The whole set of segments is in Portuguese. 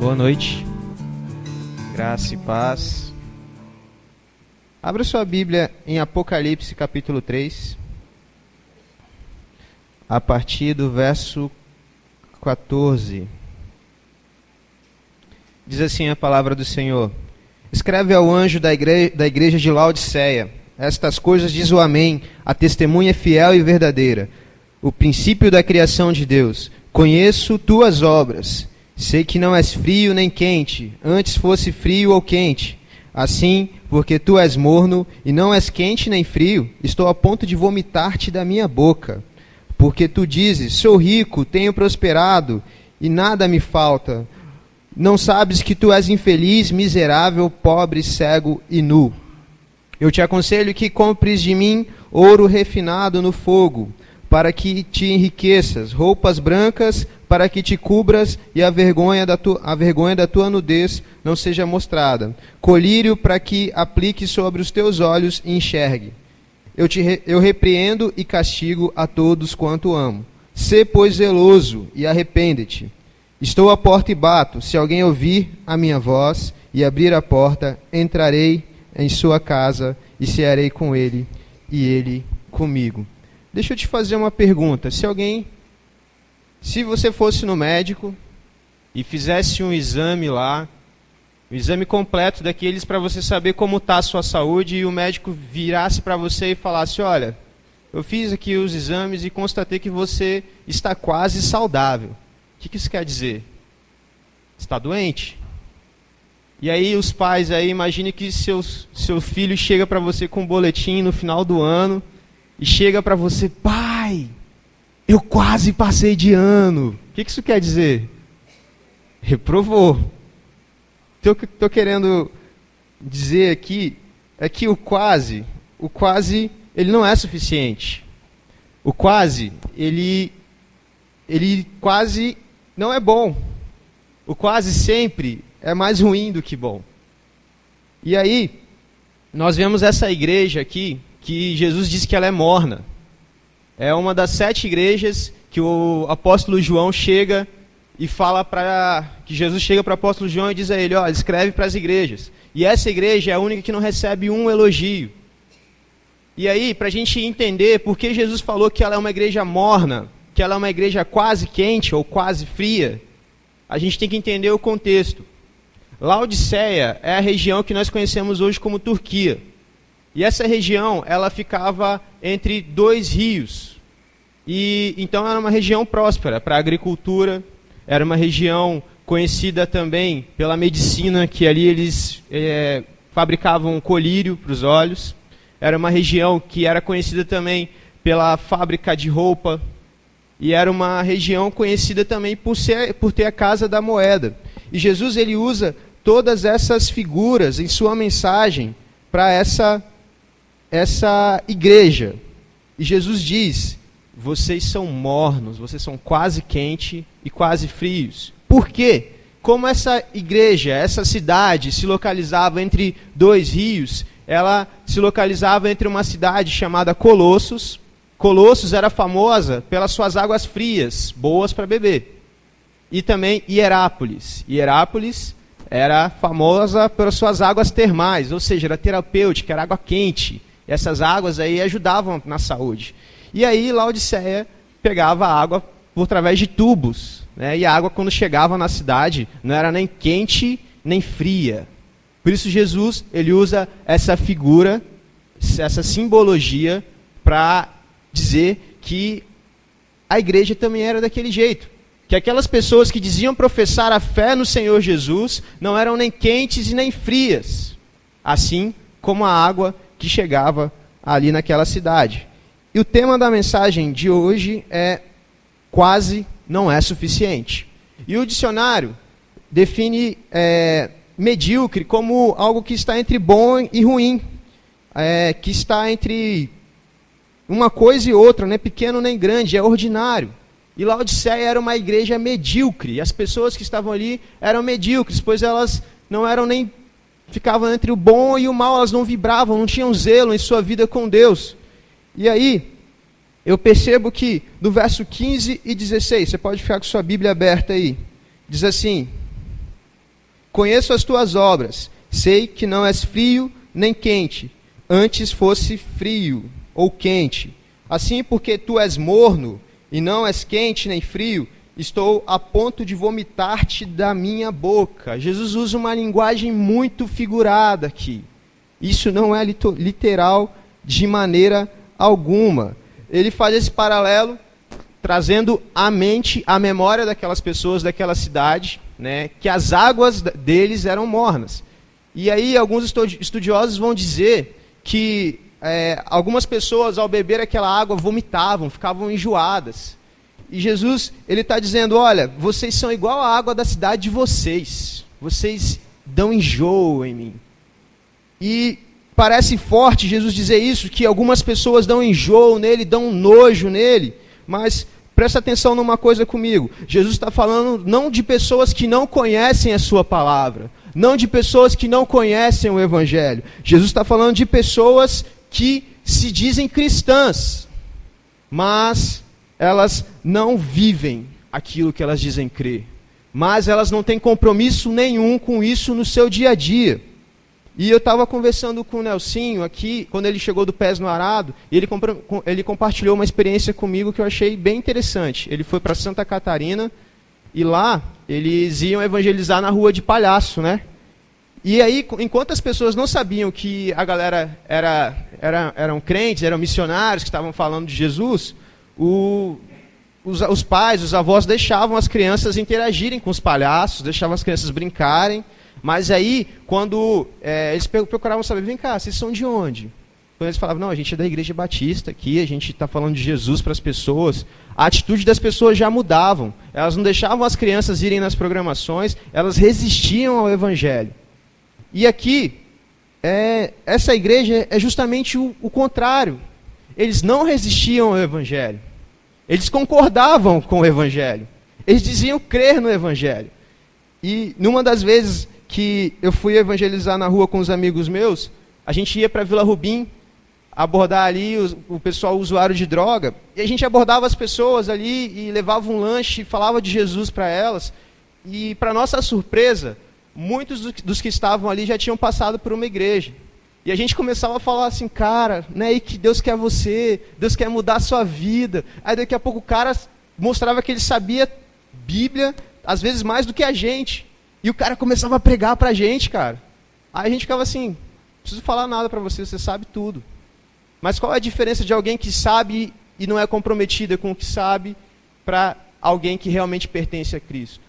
Boa noite, graça e paz. Abra sua Bíblia em Apocalipse capítulo 3, a partir do verso 14. Diz assim a palavra do Senhor: Escreve ao anjo da igreja de Laodiceia: estas coisas diz o Amém, a testemunha fiel e verdadeira, o princípio da criação de Deus. Conheço tuas obras. Sei que não és frio nem quente, antes fosse frio ou quente. Assim, porque tu és morno e não és quente nem frio, estou a ponto de vomitar-te da minha boca. Porque tu dizes: sou rico, tenho prosperado e nada me falta. Não sabes que tu és infeliz, miserável, pobre, cego e nu. Eu te aconselho que compres de mim ouro refinado no fogo, para que te enriqueças, roupas brancas para que te cubras e a vergonha da tua nudez não seja mostrada, colírio para que aplique sobre os teus olhos e enxergue. Eu repreendo e castigo a todos quanto amo. Sê, pois, zeloso e arrepende-te. Estou à porta e bato. Se alguém ouvir a minha voz e abrir a porta, entrarei em sua casa e cearei com ele e ele comigo. Deixa eu te fazer uma pergunta. Se você fosse no médico e fizesse um exame lá, um exame completo daqueles para você saber como está a sua saúde, e o médico virasse para você e falasse: olha, eu fiz aqui os exames e constatei que você está quase saudável. O que isso quer dizer? Está doente? E aí os pais, imagine que seu filho chega para você com um boletim no final do ano, e chega para você: pai, eu quase passei de ano. O que isso quer dizer? Reprovou. O que eu estou querendo dizer aqui é que o quase, ele não é suficiente. O quase, ele quase não é bom. O quase sempre é mais ruim do que bom. E aí, nós vemos essa igreja aqui, que Jesus disse que ela é morna. É uma das 7 igrejas que o apóstolo João chega e fala que Jesus chega para o apóstolo João e diz a ele: olha, escreve para as igrejas. E essa igreja é a única que não recebe um elogio. E aí, para a gente entender por que Jesus falou que ela é uma igreja morna, que ela é uma igreja quase quente ou quase fria, a gente tem que entender o contexto. Laodiceia é a região que nós conhecemos hoje como Turquia. E essa região, ela ficava entre 2 rios. E então era uma região próspera para a agricultura, era uma região conhecida também pela medicina, que ali eles fabricavam colírio para os olhos. Era uma região que era conhecida também pela fábrica de roupa. E era uma região conhecida também por ter a casa da moeda. E Jesus, ele usa todas essas figuras em sua mensagem para essa igreja. E Jesus diz: vocês são mornos, vocês são quase quente e quase frios. Por quê? Como essa igreja, essa cidade se localizava entre 2 rios, ela se localizava entre uma cidade chamada Colossos. Colossos era famosa pelas suas águas frias, boas para beber. E também Hierápolis. Hierápolis era famosa pelas suas águas termais, ou seja, era terapêutica, era água quente. Essas águas aí ajudavam na saúde. E aí Laodiceia pegava a água por através de tubos, né? E a água, quando chegava na cidade, não era nem quente nem fria. Por isso Jesus, ele usa essa figura, essa simbologia, para dizer que a igreja também era daquele jeito. Que aquelas pessoas que diziam professar a fé no Senhor Jesus não eram nem quentes e nem frias, assim como a água que chegava ali naquela cidade. E o tema da mensagem de hoje é: quase não é suficiente. E o dicionário define medíocre como algo que está entre bom e ruim, que está entre uma coisa e outra, não é pequeno nem grande, é ordinário. E Laodiceia era uma igreja medíocre, e as pessoas que estavam ali eram medíocres, pois elas não eram nem, ficavam entre o bom e o mal, elas não vibravam, não tinham zelo em sua vida com Deus. E aí, eu percebo que do verso 15 e 16, você pode ficar com sua Bíblia aberta aí, diz assim: conheço as tuas obras, sei que não és frio nem quente, antes fosse frio ou quente. Assim, porque tu és morno e não és quente nem frio, estou a ponto de vomitar-te da minha boca. Jesus usa uma linguagem muito figurada aqui. Isso não é literal de maneira alguma. Ele faz esse paralelo, trazendo à mente, à memória daquelas pessoas daquela cidade, né, que as águas deles eram mornas. E aí alguns estudiosos vão dizer que algumas pessoas, ao beber aquela água, vomitavam, ficavam enjoadas. E Jesus, ele está dizendo, olha, vocês são igual à água da cidade de vocês. Vocês dão enjoo em mim. E parece forte Jesus dizer isso, que algumas pessoas dão enjoo nele, dão nojo nele. Mas presta atenção numa coisa comigo. Jesus está falando não de pessoas que não conhecem a sua palavra. Não de pessoas que não conhecem o Evangelho. Jesus está falando de pessoas que se dizem cristãs, mas elas não vivem aquilo que elas dizem crer. Mas elas não têm compromisso nenhum com isso no seu dia a dia. E eu estava conversando com o Nelsinho aqui, quando ele chegou do Pés no Arado, e ele compartilhou uma experiência comigo que eu achei bem interessante. Ele foi para Santa Catarina, e lá eles iam evangelizar na Rua de Palhaço, né? E aí, enquanto as pessoas não sabiam que a galera eram crentes, eram missionários que estavam falando de Jesus, os pais, os avós deixavam as crianças interagirem com os palhaços, deixavam as crianças brincarem. Mas aí, quando eles procuravam saber, vem cá, vocês são de onde? Quando eles falavam, não, a gente é da Igreja Batista aqui, a gente está falando de Jesus para as pessoas, a atitude das pessoas já mudavam. Elas não deixavam as crianças irem nas programações, elas resistiam ao Evangelho. E aqui, essa igreja é justamente o contrário. Eles não resistiam ao Evangelho. Eles concordavam com o Evangelho. Eles diziam crer no Evangelho. E numa das vezes que eu fui evangelizar na rua com os amigos meus, a gente ia para Vila Rubim, abordar ali o pessoal usuário de droga, e a gente abordava as pessoas ali e levava um lanche, falava de Jesus para elas, e para nossa surpresa, muitos dos que estavam ali já tinham passado por uma igreja. E a gente começava a falar assim, cara, não é aí que Deus quer você, Deus quer mudar a sua vida. Aí daqui a pouco o cara mostrava que ele sabia Bíblia, às vezes mais do que a gente. E o cara começava a pregar pra gente, cara. Aí a gente ficava assim, não preciso falar nada pra você, você sabe tudo. Mas qual é a diferença de alguém que sabe e não é comprometida com o que sabe para alguém que realmente pertence a Cristo?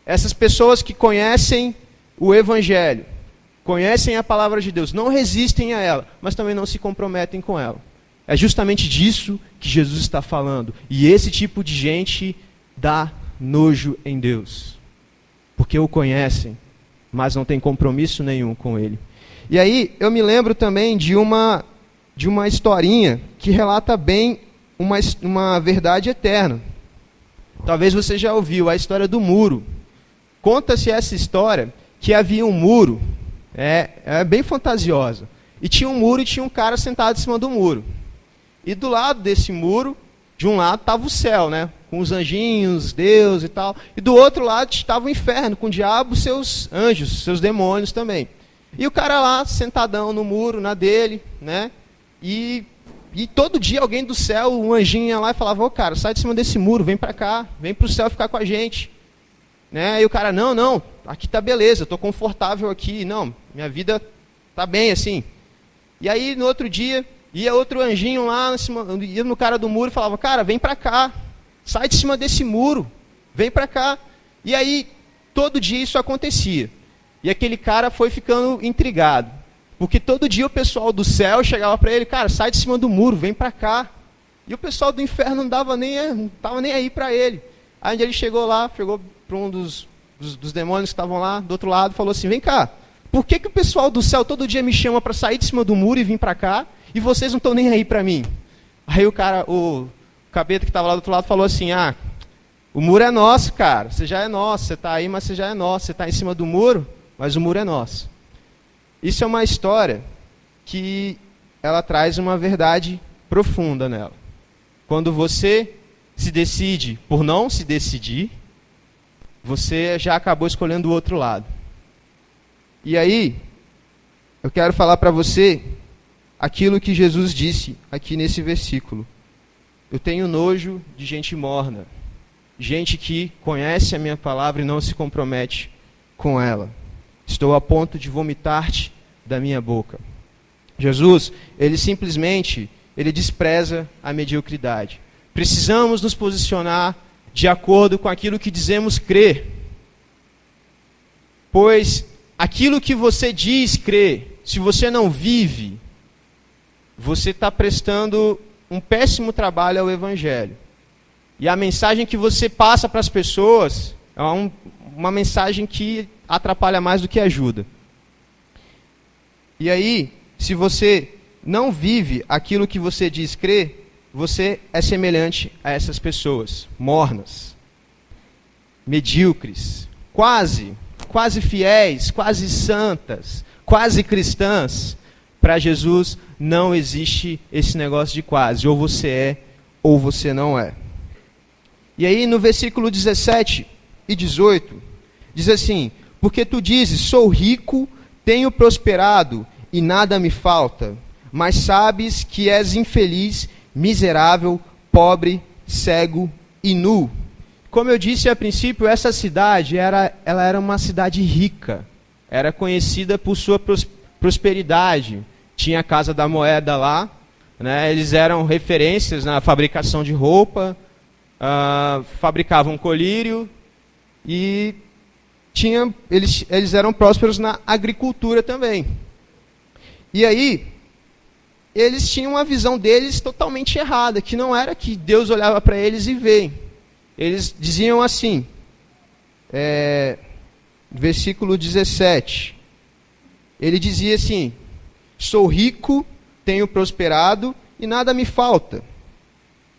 Essas pessoas que conhecem o Evangelho, conhecem a palavra de Deus, não resistem a ela, mas também não se comprometem com ela. É justamente disso que Jesus está falando. E esse tipo de gente dá nojo em Deus. Porque o conhecem, mas não tem compromisso nenhum com ele. E aí eu me lembro também de uma historinha que relata bem uma verdade eterna. Talvez você já ouviu a história do muro. Conta-se essa história que havia um muro, é bem fantasiosa. E tinha um muro e tinha um cara sentado em cima do muro. E do lado desse muro, de um lado estava o céu, né? Com os anjinhos, Deus e tal. E do outro lado estava o inferno, com o diabo, seus anjos, seus demônios também. E o cara lá, sentadão no muro, na dele, né? E todo dia alguém do céu, um anjinho ia lá e falava, ô cara, sai de cima desse muro, vem para cá, vem para o céu ficar com a gente. Né? E o cara, não, aqui tá beleza, eu tô confortável aqui, não, minha vida tá bem assim. E aí no outro dia, ia outro anjinho lá, ia no cara do muro e falava, cara, vem para cá, sai de cima desse muro, vem para cá. E aí, todo dia isso acontecia. E aquele cara foi ficando intrigado. Porque todo dia o pessoal do céu chegava para ele, cara, sai de cima do muro, vem para cá. E o pessoal do inferno não estava nem aí para ele. Aí ele chegou lá, chegou para um dos demônios que estavam lá, do outro lado, falou assim, vem cá, por que o pessoal do céu todo dia me chama para sair de cima do muro e vir para cá, e vocês não estão nem aí para mim? Aí o capeta que estava lá do outro lado falou assim, o muro é nosso, cara, você já é nosso, você está aí, mas você já é nosso, você está em cima do muro, mas o muro é nosso. Isso é uma história que ela traz uma verdade profunda nela. Quando você se decide por não se decidir, você já acabou escolhendo o outro lado. E aí, eu quero falar para você aquilo que Jesus disse aqui nesse versículo. Eu tenho nojo de gente morna, gente que conhece a minha palavra e não se compromete com ela. Estou a ponto de vomitar-te da minha boca. Jesus, ele simplesmente, ele despreza a mediocridade. Precisamos nos posicionar de acordo com aquilo que dizemos crer. Pois aquilo que você diz crer, se você não vive, você está prestando um péssimo trabalho ao Evangelho. E a mensagem que você passa para as pessoas é uma mensagem que atrapalha mais do que ajuda. E aí, se você não vive aquilo que você diz crer, você é semelhante a essas pessoas, mornas, medíocres, quase fiéis, quase santas, quase cristãs. Para Jesus não existe esse negócio de quase, ou você é, ou você não é. E aí no versículo 17 e 18, diz assim: porque tu dizes, sou rico, tenho prosperado e nada me falta, mas sabes que és infeliz, miserável, pobre, cego e nu. Como eu disse a princípio, essa cidade ela era uma cidade rica, era conhecida por sua prosperidade. Tinha a Casa da Moeda lá, né? Eles eram referências na fabricação de roupa, fabricavam colírio e eles eram prósperos na agricultura também. E aí, eles tinham uma visão deles totalmente errada, que não era que Deus olhava para eles e vê. Eles diziam assim, versículo 17, ele dizia assim: sou rico, tenho prosperado e nada me falta.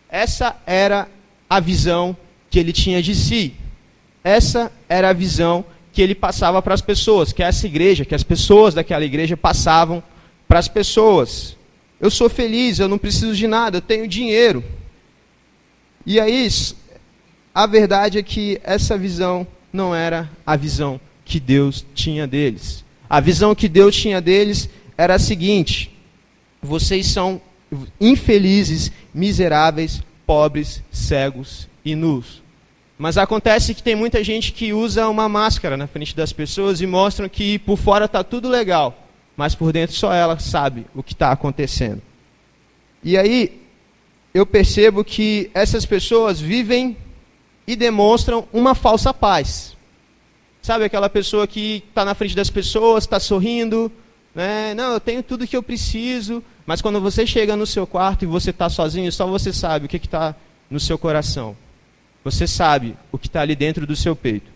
Essa era a visão que ele tinha de si. Essa era a visão que ele passava para as pessoas, que essa igreja, que as pessoas daquela igreja passavam para as pessoas. Eu sou feliz, eu não preciso de nada, eu tenho dinheiro. E aí, a verdade é que essa visão não era a visão que Deus tinha deles. A visão que Deus tinha deles era a seguinte: vocês são infelizes, miseráveis, pobres, cegos e nus. Mas acontece que tem muita gente que usa uma máscara na frente das pessoas e mostram que por fora está tudo legal, mas por dentro só ela sabe o que está acontecendo. E aí eu percebo que essas pessoas vivem e demonstram uma falsa paz. Sabe aquela pessoa que está na frente das pessoas, está sorrindo, né? Não, eu tenho tudo que eu preciso, mas quando você chega no seu quarto e você está sozinho, só você sabe o que está no seu coração. Você sabe o que está ali dentro do seu peito.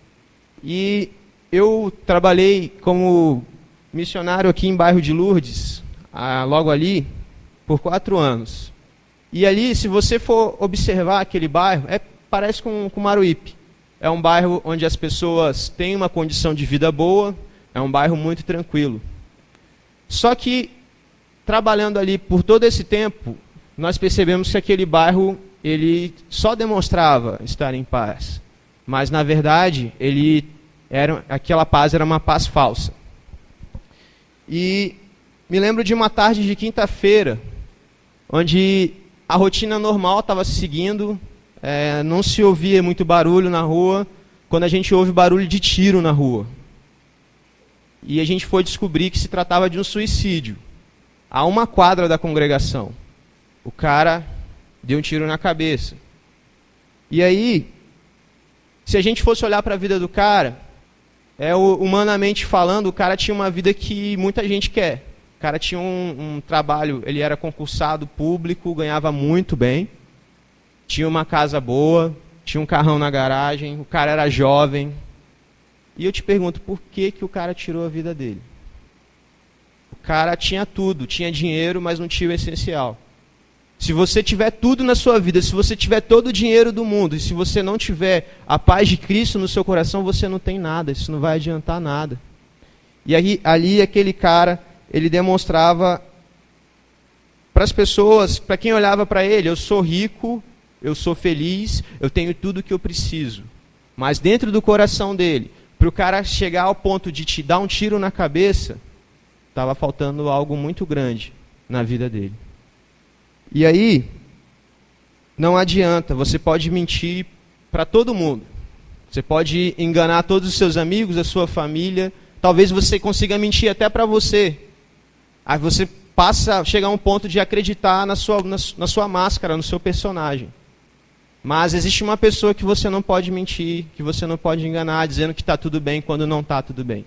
E eu trabalhei como missionário aqui em bairro de Lourdes, logo ali, por 4 anos. E ali, se você for observar aquele bairro, parece com Maruípe. É um bairro onde as pessoas têm uma condição de vida boa, é um bairro muito tranquilo. Só que, trabalhando ali por todo esse tempo, nós percebemos que aquele bairro ele só demonstrava estar em paz. Mas, na verdade, aquela paz era uma paz falsa. E me lembro de uma tarde de quinta-feira, onde a rotina normal estava se seguindo, não se ouvia muito barulho na rua, quando a gente ouve barulho de tiro na rua. E a gente foi descobrir que se tratava de um suicídio, a 1 quadra da congregação. O cara deu um tiro na cabeça. E aí, se a gente fosse olhar para a vida do cara, humanamente falando, o cara tinha uma vida que muita gente quer. O cara tinha um trabalho, ele era concursado público, ganhava muito bem, tinha uma casa boa, tinha um carrão na garagem, o cara era jovem. E eu te pergunto, por que o cara tirou a vida dele? O cara tinha tudo, tinha dinheiro, mas não tinha o essencial. Se você tiver tudo na sua vida, se você tiver todo o dinheiro do mundo, e se você não tiver a paz de Cristo no seu coração, você não tem nada, isso não vai adiantar nada. E aí, ali aquele cara, ele demonstrava para as pessoas, para quem olhava para ele: eu sou rico, eu sou feliz, eu tenho tudo o que eu preciso. Mas dentro do coração dele, para o cara chegar ao ponto de te dar um tiro na cabeça, estava faltando algo muito grande na vida dele. E aí, não adianta, você pode mentir para todo mundo. Você pode enganar todos os seus amigos, a sua família. Talvez você consiga mentir até para você. Aí você passa a chegar a um ponto de acreditar na sua máscara, no seu personagem. Mas existe uma pessoa que você não pode mentir, que você não pode enganar, dizendo que está tudo bem quando não está tudo bem.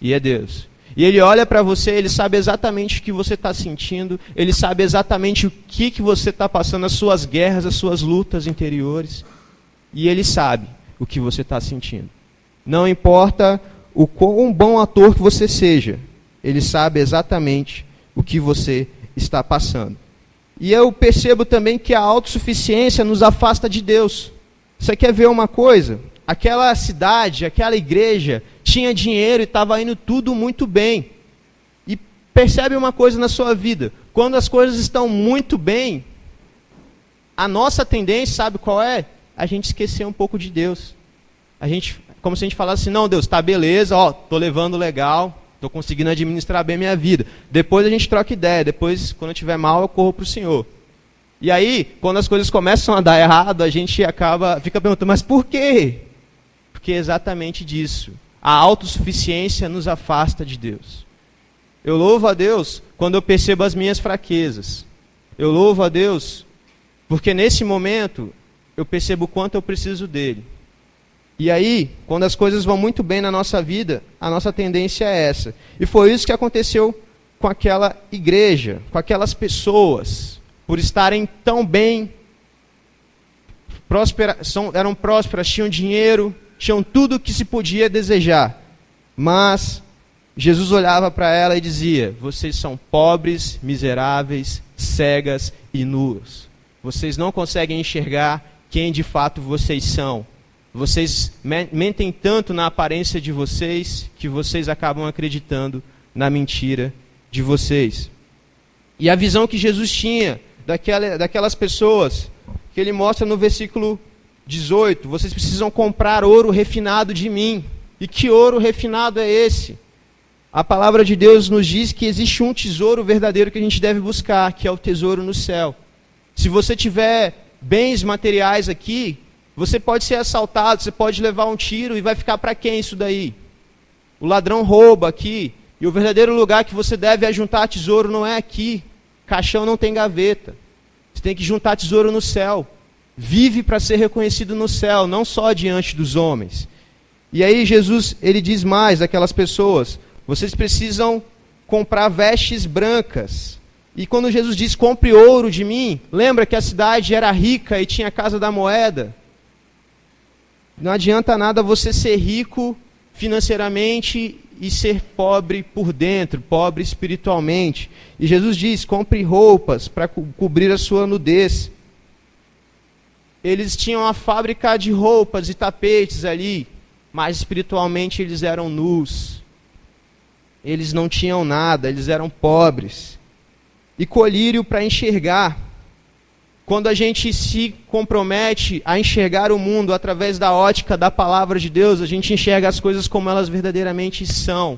E é Deus. E Ele olha para você, Ele sabe exatamente o que você está sentindo, Ele sabe exatamente o que você está passando, as suas guerras, as suas lutas interiores. E Ele sabe o que você está sentindo. Não importa o quão bom ator que você seja, Ele sabe exatamente o que você está passando. E eu percebo também que a autossuficiência nos afasta de Deus. Você quer ver uma coisa? Aquela cidade, aquela igreja, tinha dinheiro e estava indo tudo muito bem. E percebe uma coisa na sua vida. Quando as coisas estão muito bem, a nossa tendência, sabe qual é? A gente esquecer um pouco de Deus. Como se a gente falasse assim, não, Deus, tá beleza, ó, tô levando legal, estou conseguindo administrar bem minha vida. Depois a gente troca ideia, depois, quando eu estiver mal, eu corro para o Senhor. E aí, quando as coisas começam a dar errado, a gente fica perguntando, mas por quê? Porque é exatamente disso. A autossuficiência nos afasta de Deus. Eu louvo a Deus quando eu percebo as minhas fraquezas. Eu louvo a Deus porque nesse momento eu percebo o quanto eu preciso dele. E aí, quando as coisas vão muito bem na nossa vida, a nossa tendência é essa. E foi isso que aconteceu com aquela igreja, com aquelas pessoas, por estarem tão bem, eram prósperas, tinham dinheiro, tinham tudo o que se podia desejar. Mas Jesus olhava para ela e dizia, vocês são pobres, miseráveis, cegas e nuas. Vocês não conseguem enxergar quem de fato vocês são. Vocês mentem tanto na aparência de vocês que vocês acabam acreditando na mentira de vocês. E a visão que Jesus tinha daquelas pessoas, que ele mostra no versículo 18, vocês precisam comprar ouro refinado de mim. E que ouro refinado é esse? A palavra de Deus nos diz que existe um tesouro verdadeiro que a gente deve buscar, que é o tesouro no céu. Se você tiver bens materiais aqui, você pode ser assaltado, você pode levar um tiro e vai ficar para quem isso daí? O ladrão rouba aqui, e o verdadeiro lugar que você deve ajuntar tesouro não é aqui. Caixão não tem gaveta. Você tem que juntar tesouro no céu. Vive para ser reconhecido no céu, não só diante dos homens. E aí Jesus, ele diz mais àquelas pessoas, vocês precisam comprar vestes brancas. E quando Jesus diz, compre ouro de mim, lembra que a cidade era rica e tinha a casa da moeda? Não adianta nada você ser rico financeiramente e ser pobre por dentro, pobre espiritualmente. E Jesus diz, compre roupas para cobrir a sua nudez. Eles tinham uma fábrica de roupas e tapetes ali, mas espiritualmente eles eram nus. Eles não tinham nada, eles eram pobres. E colírio para enxergar. Quando a gente se compromete a enxergar o mundo através da ótica da palavra de Deus, a gente enxerga as coisas como elas verdadeiramente são.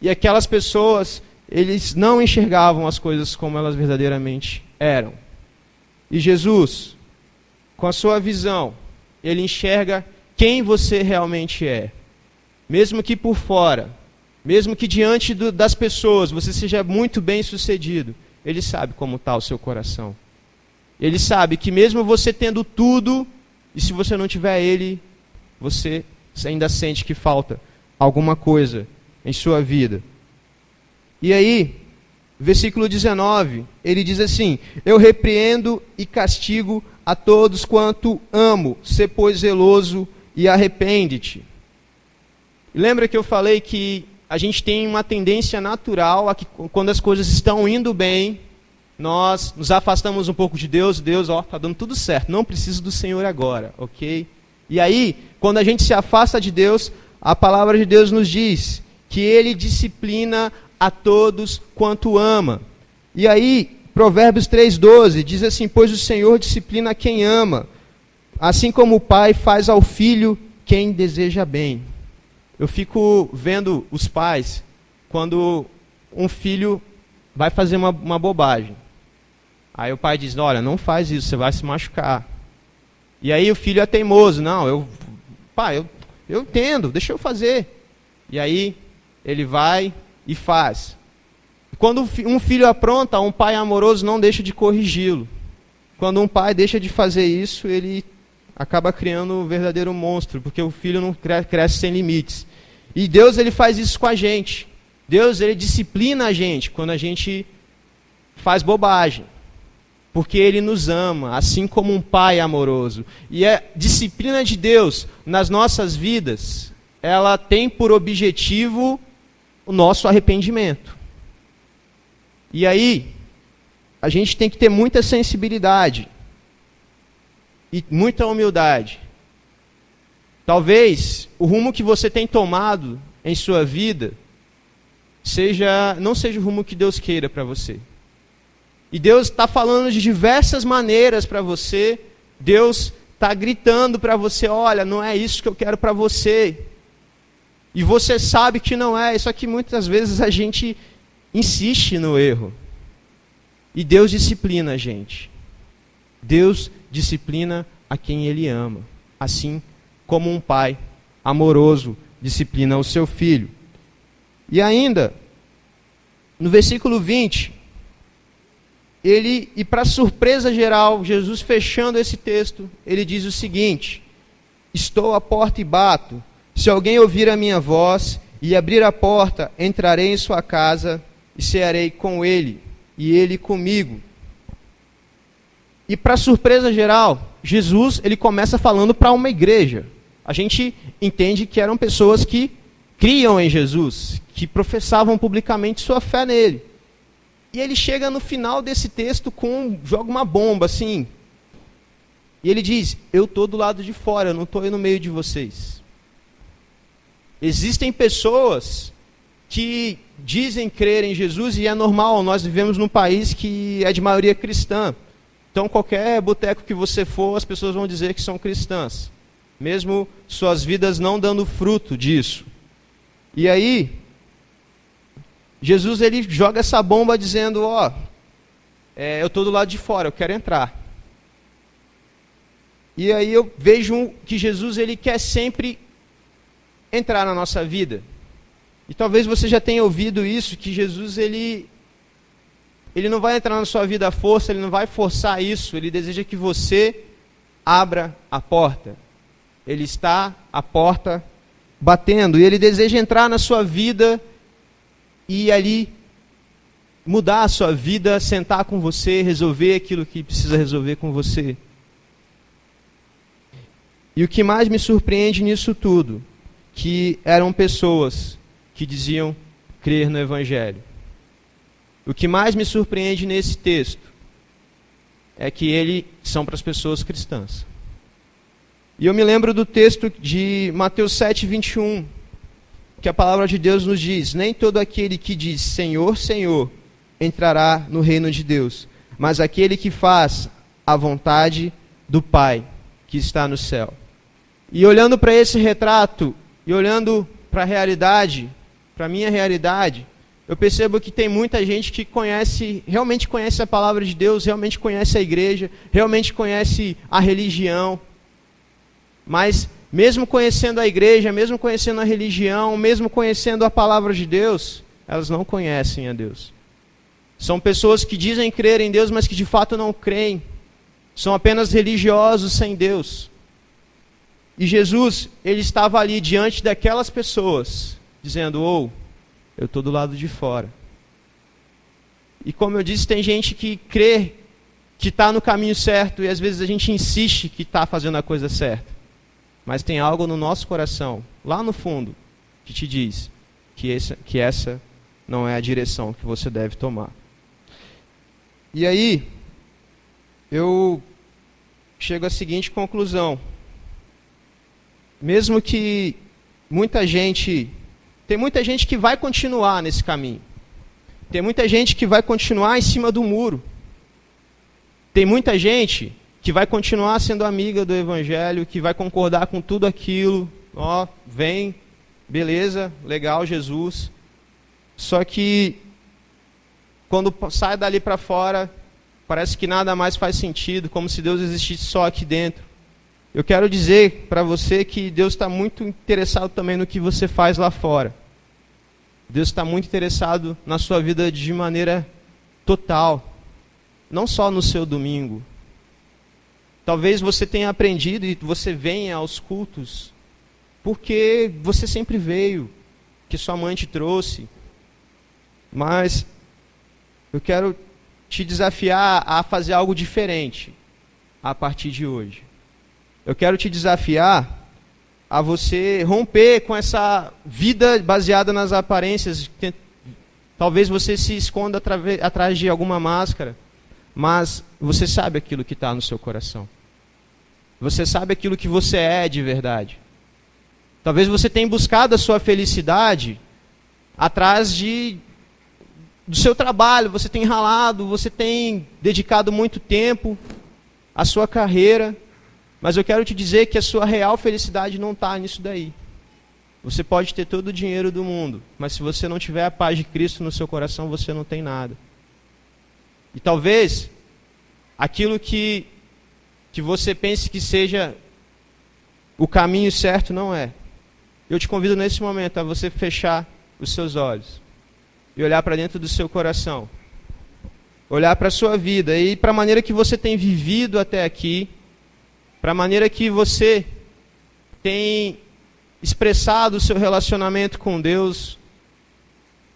E aquelas pessoas, eles não enxergavam as coisas como elas verdadeiramente eram. E Jesus, com a sua visão, ele enxerga quem você realmente é. Mesmo que por fora, mesmo que diante das pessoas você seja muito bem sucedido, ele sabe como está o seu coração. Ele sabe que mesmo você tendo tudo, e se você não tiver ele, você ainda sente que falta alguma coisa em sua vida. E aí, versículo 19, ele diz assim, eu repreendo e castigo a todos quanto amo, sê pois zeloso e arrepende-te. Lembra que eu falei que a gente tem uma tendência natural a que quando as coisas estão indo bem, nós nos afastamos um pouco de Deus, está dando tudo certo, não preciso do Senhor agora, ok? E aí, quando a gente se afasta de Deus, a palavra de Deus nos diz que Ele disciplina a todos quanto ama. E aí, Provérbios 3,12 diz assim, pois o Senhor disciplina quem ama, assim como o pai faz ao filho quem deseja bem. Eu fico vendo os pais quando um filho vai fazer uma bobagem. Aí o pai diz, olha, não faz isso, você vai se machucar. E aí o filho é teimoso, não, pai, eu entendo, deixa eu fazer. E aí ele vai e faz. Quando um filho apronta, um pai amoroso não deixa de corrigi-lo. Quando um pai deixa de fazer isso, ele acaba criando um verdadeiro monstro, porque o filho não cresce sem limites. E Deus, ele faz isso com a gente. Deus, ele disciplina a gente quando a gente faz bobagem. Porque ele nos ama, assim como um pai amoroso. E a disciplina de Deus nas nossas vidas, ela tem por objetivo o nosso arrependimento. E aí, a gente tem que ter muita sensibilidade e muita humildade. Talvez o rumo que você tem tomado em sua vida não seja o rumo que Deus queira para você. E Deus está falando de diversas maneiras para você. Deus está gritando para você, olha, não é isso que eu quero para você. E você sabe que não é, só que muitas vezes a gente insiste no erro. E Deus disciplina a gente. Deus disciplina a quem Ele ama. Assim como um pai amoroso disciplina o seu filho. E ainda, no versículo 20, e para surpresa geral, Jesus fechando esse texto, ele diz o seguinte: estou à porta e bato. Se alguém ouvir a minha voz e abrir a porta, entrarei em sua casa e cearei com ele, e ele comigo. E para surpresa geral, Jesus, ele começa falando para uma igreja. A gente entende que eram pessoas que criam em Jesus, que professavam publicamente sua fé nele. E ele chega no final desse texto joga uma bomba assim. E ele diz, eu estou do lado de fora, eu não estou aí no meio de vocês. Existem pessoas que dizem crer em Jesus, e é normal, nós vivemos num país que é de maioria cristã. Então qualquer boteco que você for, as pessoas vão dizer que são cristãs, mesmo suas vidas não dando fruto disso. E aí, Jesus, ele joga essa bomba dizendo, eu estou do lado de fora, eu quero entrar. E aí eu vejo que Jesus, ele quer sempre entrar na nossa vida. E talvez você já tenha ouvido isso, que Jesus, ele não vai entrar na sua vida à força, ele não vai forçar isso, ele deseja que você abra a porta. Ele está à porta batendo, e ele deseja entrar na sua vida e ali mudar a sua vida, sentar com você, resolver aquilo que precisa resolver com você. E o que mais me surpreende nisso tudo, que eram pessoas que diziam crer no Evangelho. O que mais me surpreende nesse texto é que eles são para as pessoas cristãs. E eu me lembro do texto de Mateus 7, 21, que a palavra de Deus nos diz, nem todo aquele que diz Senhor, Senhor, entrará no reino de Deus, mas aquele que faz a vontade do Pai, que está no céu. E olhando para esse retrato, e olhando para a realidade, para a minha realidade, eu percebo que tem muita gente que realmente conhece a palavra de Deus, realmente conhece a igreja, realmente conhece a religião, mas mesmo conhecendo a igreja, mesmo conhecendo a religião, mesmo conhecendo a palavra de Deus, elas não conhecem a Deus. São pessoas que dizem crer em Deus, mas que de fato não creem. São apenas religiosos sem Deus. E Jesus, ele estava ali diante daquelas pessoas, dizendo, eu estou do lado de fora. E como eu disse, tem gente que crê que está no caminho certo, e às vezes a gente insiste que está fazendo a coisa certa. Mas tem algo no nosso coração, lá no fundo, que te diz que essa não é a direção que você deve tomar. E aí, eu chego à seguinte conclusão. Mesmo que tem muita gente que vai continuar nesse caminho. Tem muita gente que vai continuar em cima do muro. Tem muita gente que vai continuar sendo amiga do Evangelho, que vai concordar com tudo aquilo. Vem beleza, legal, Jesus. Só que quando sai dali para fora, parece que nada mais faz sentido, como se Deus existisse só aqui dentro. Eu quero dizer para você que Deus está muito interessado também no que você faz lá fora. Deus está muito interessado na sua vida de maneira total, não só no seu domingo. Talvez você tenha aprendido e você venha aos cultos porque você sempre veio, que sua mãe te trouxe. Mas eu quero te desafiar a fazer algo diferente a partir de hoje. Eu quero te desafiar a você romper com essa vida baseada nas aparências. Talvez você se esconda atrás de alguma máscara, mas você sabe aquilo que está no seu coração. Você sabe aquilo que você é de verdade. Talvez você tenha buscado a sua felicidade atrás do seu trabalho. Você tem ralado, você tem dedicado muito tempo à sua carreira. Mas eu quero te dizer que a sua real felicidade não está nisso daí. Você pode ter todo o dinheiro do mundo, mas se você não tiver a paz de Cristo no seu coração, você não tem nada. E talvez aquilo que você pense que seja o caminho certo não é. Eu te convido nesse momento a você fechar os seus olhos e olhar para dentro do seu coração. Olhar para a sua vida e para a maneira que você tem vivido até aqui, para a maneira que você tem expressado o seu relacionamento com Deus.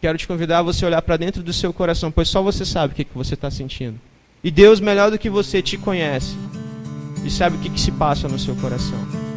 Quero te convidar a você olhar para dentro do seu coração, pois só você sabe o que você está sentindo. E Deus, melhor do que você, te conhece e sabe o que se passa no seu coração.